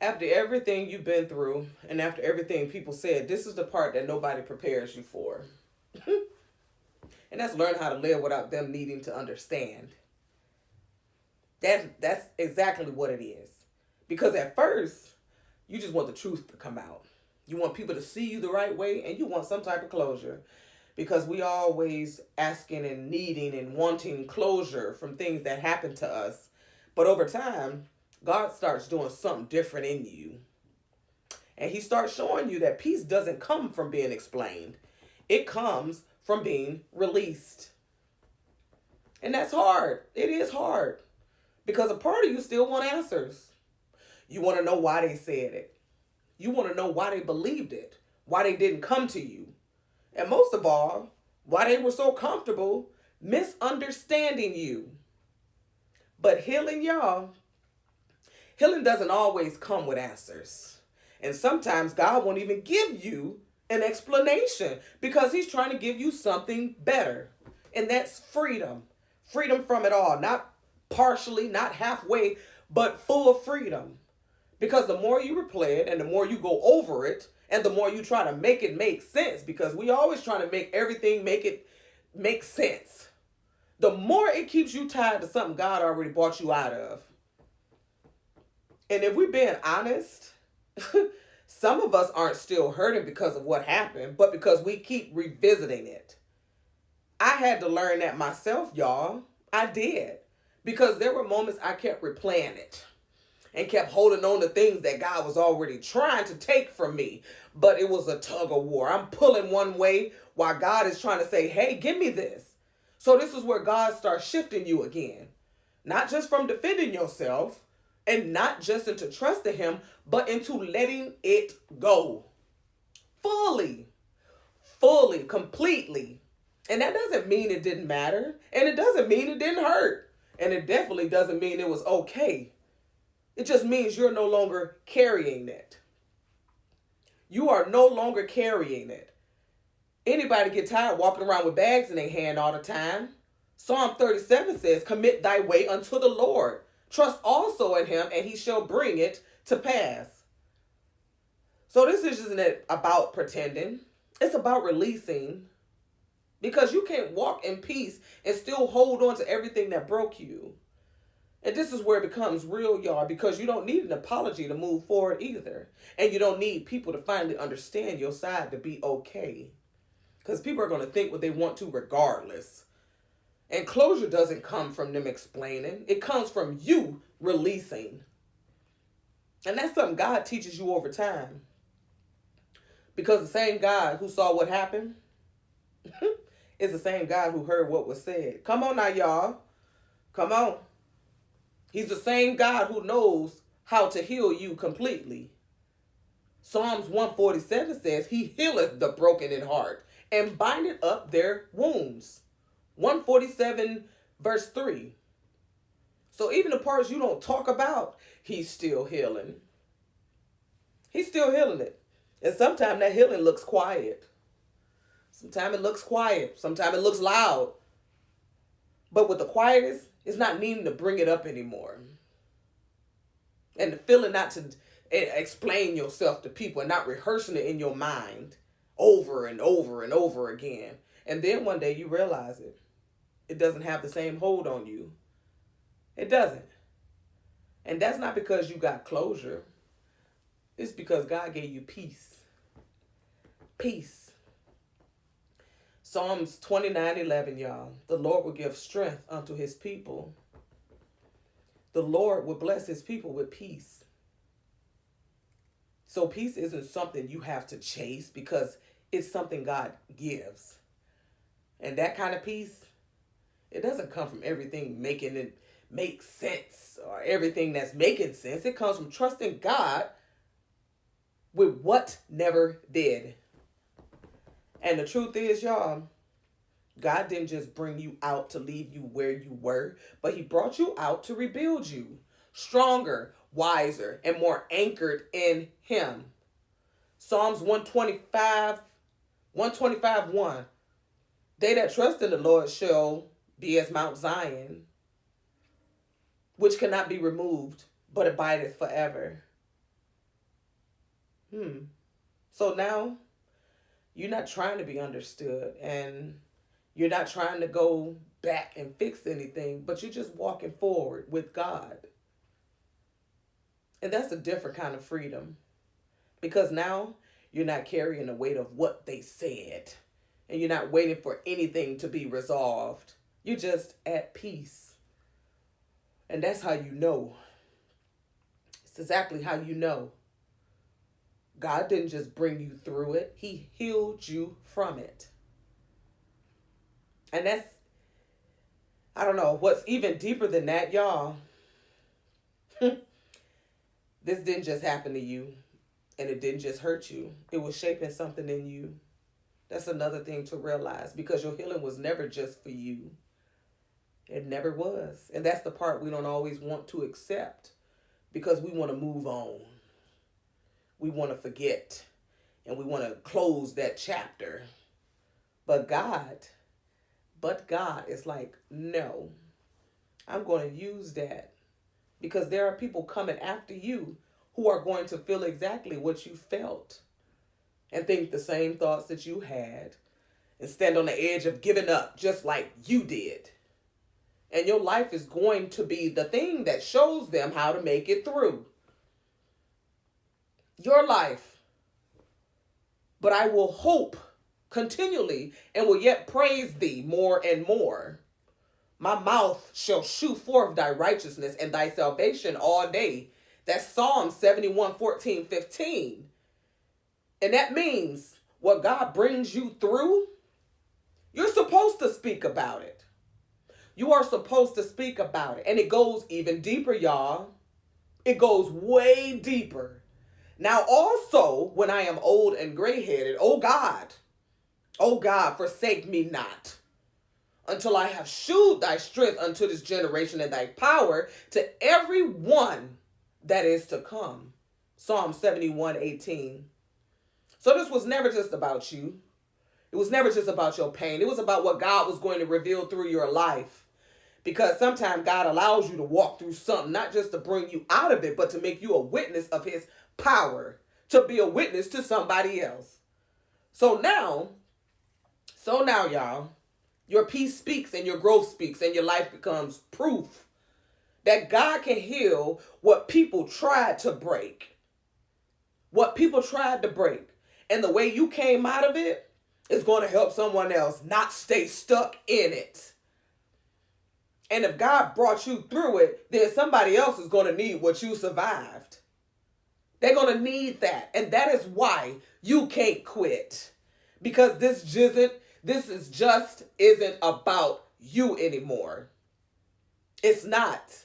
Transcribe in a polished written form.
After everything you've been through and after everything people said, this is the part that nobody prepares you for. And that's learn how to live without them needing to understand. That's exactly what it is. Because at first, you just want the truth to come out. You want people to see you the right way and you want some type of closure. Because we always asking and needing and wanting closure from things that happen to us. But over time, God starts doing something different in you. And he starts showing you that peace doesn't come from being explained. It comes from being released. And that's hard. It is hard. Because a part of you still want answers. You want to know why they said it. You want to know why they believed it. Why they didn't come to you. And most of all, why they were so comfortable misunderstanding you. But healing, y'all, healing doesn't always come with answers. And sometimes God won't even give you an explanation because he's trying to give you something better. And that's freedom. Freedom from it all. Not partially, not halfway, but full freedom. Because the more you replay it and the more you go over it and the more you try to make it make sense, because we always try to make everything make sense, the more it keeps you tied to something God already brought you out of. And if we're being honest, some of us aren't still hurting because of what happened, but because we keep revisiting it. I had to learn that myself, y'all. I did. Because there were moments I kept replaying it and kept holding on to things that God was already trying to take from me. But it was a tug of war. I'm pulling one way while God is trying to say, hey, give me this. So this is where God starts shifting you again. Not just from defending yourself and not just into trusting him, but into letting it go. Fully. Fully. Completely. And that doesn't mean it didn't matter. And it doesn't mean it didn't hurt. And it definitely doesn't mean it was okay. It just means you're no longer carrying it. You are no longer carrying it. Anybody get tired walking around with bags in their hand all the time? Psalm 37 says, commit thy way unto the Lord. Trust also in him, and he shall bring it to pass. So this isn't about pretending. It's about releasing. Because you can't walk in peace and still hold on to everything that broke you. And this is where it becomes real, y'all, because you don't need an apology to move forward either. And you don't need people to finally understand your side to be okay. Because people are going to think what they want to regardless. And closure doesn't come from them explaining. It comes from you releasing. And that's something God teaches you over time. Because the same God who saw what happened is the same God who heard what was said. Come on now, y'all. Come on. He's the same God who knows how to heal you completely. Psalms 147 says, he healeth the broken in heart and bindeth up their wounds. 147 verse 3. So even the parts you don't talk about, he's still healing. He's still healing it. And sometimes that healing looks quiet. Sometimes it looks quiet. Sometimes it looks loud. But with the quietest, it's not needing to bring it up anymore. And the feeling not to explain yourself to people and not rehearsing it in your mind over and over and over again. And then one day you realize it. It doesn't have the same hold on you. It doesn't. And that's not because you got closure. It's because God gave you peace. Peace. Psalms 29:11, y'all. The Lord will give strength unto his people. The Lord will bless his people with peace. So peace isn't something you have to chase because it's something God gives. And that kind of peace, it doesn't come from everything making it make sense or everything that's making sense. It comes from trusting God with what never did. And the truth is, y'all, God didn't just bring you out to leave you where you were, but he brought you out to rebuild you stronger, wiser, and more anchored in him. Psalms 125:1. They that trust in the Lord shall be as Mount Zion, which cannot be removed, but abideth forever. So now you're not trying to be understood, and you're not trying to go back and fix anything, but you're just walking forward with God. And that's a different kind of freedom, because now you're not carrying the weight of what they said, and you're not waiting for anything to be resolved. You're just at peace. And that's how you know. It's exactly how you know. God didn't just bring you through it, He healed you from it. And that's, I don't know, what's even deeper than that, y'all. This didn't just happen to you, and it didn't just hurt you. It was shaping something in you. That's another thing to realize, because your healing was never just for you. It never was. And that's the part we don't always want to accept, because we want to move on. We want to forget, and we want to close that chapter. But God is like, no, I'm going to use that, because there are people coming after you who are going to feel exactly what you felt and think the same thoughts that you had and stand on the edge of giving up just like you did. And your life is going to be the thing that shows them how to make it through. Your life. But I will hope continually and will yet praise thee more and more. My mouth shall shew forth thy righteousness and thy salvation all day. That's Psalm 71:14-15. And that means what God brings you through, you're supposed to speak about it. You are supposed to speak about it. And it goes even deeper, y'all. It goes way deeper. Now also, when I am old and gray-headed, oh God, forsake me not, until I have shewed thy strength unto this generation and thy power to every one that is to come. Psalm 71:18. So this was never just about you. It was never just about your pain. It was about what God was going to reveal through your life. Because sometimes God allows you to walk through something, not just to bring you out of it, but to make you a witness of his power, to be a witness to somebody else. So now, y'all, your peace speaks and your growth speaks, and your life becomes proof that God can heal what people tried to break. What people tried to break. And the way you came out of it is going to help someone else not stay stuck in it. And if God brought you through it, then somebody else is going to need what you survived. They're going to need that. And that is why you can't quit. Because this just isn't about you anymore. It's not.